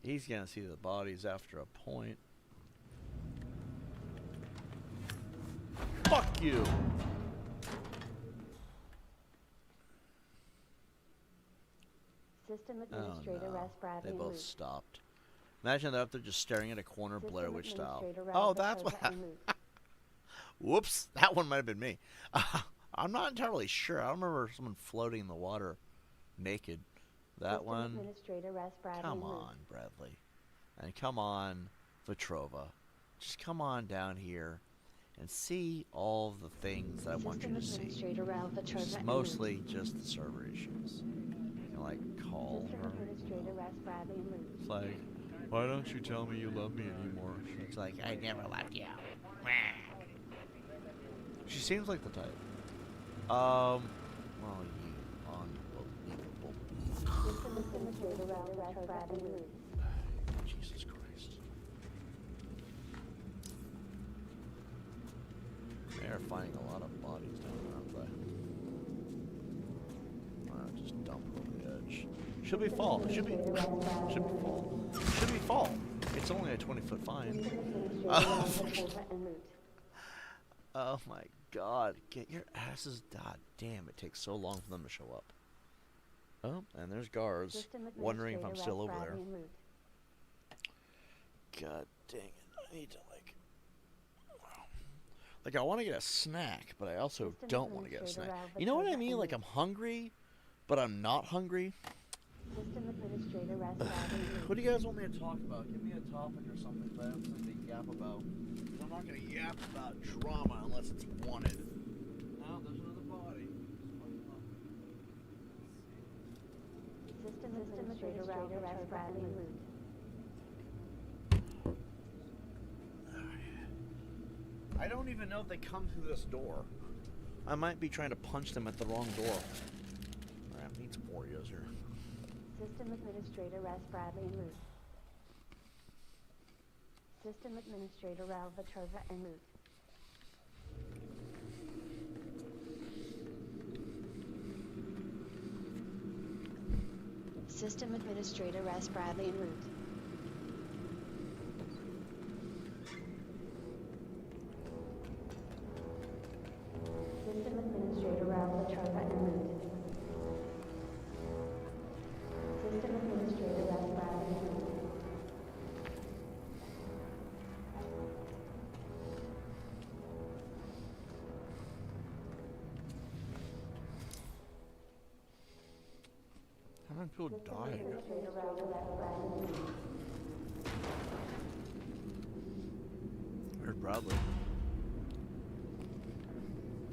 He's gonna see the bodies after a point. Fuck you! System Oh Administrator no, Ras Bradley they and both Moot. stopped. Imagine they're up there just staring at a corner, System Blair Witch style. Administrator Oh, that's what Alvatrova happened. and Moot. Whoops, that one might have been me. I'm not entirely sure. I don't remember someone floating in the water naked. That System one. Administrator Ras Bradley Come and Moot. on, Bradley. And come on, Vetrova. Just come on down here and see all the things that I want you to System see. Administrator Alvatrova It's and mostly Moot. just the server issues. You can, like, call System her. Administrator Ras Bradley and Moot. It's like, why don't you tell me you love me anymore? She's like, I never loved you. She seems like the type. Well, you unbelievable. System Administrator Ras Bradley and Moot. Jesus Christ. They're finding a lot of bodies down there, aren't they? Just dump it over the edge. Should be fall. Should be fall. Should be fall. It's only a 20-foot fine. Oh my god. Get your asses. God damn, it takes so long for them to show up. Oh, and there's guards wondering if I'm still over there. God dang it. I need to, like, I want to get a snack, but I also don't want to get a snack. You know what I mean? Like, I'm hungry, but I'm not hungry. System Administrator Ras Bradley and Moot. What do you guys want me to talk about? Give me a topic or something that I have something to yap about. I'm not going to yap about drama unless it's wanted. Oh, there's another body. System Administrator Ras Bradley and Moot. I don't even know if they come through this door. I might be trying to punch them at the wrong door. Alright, I need some Oreos here. System Administrator Ras Bradley and Moot. System Administrator Alvatrova and Moot. System Administrator Ras Bradley and Moot. System Administrator Alvatrova and Moot. System Administrator Ras Bradley and Moot. How many people died? Administrator Ras Bradley and Moot. Where's Bradley?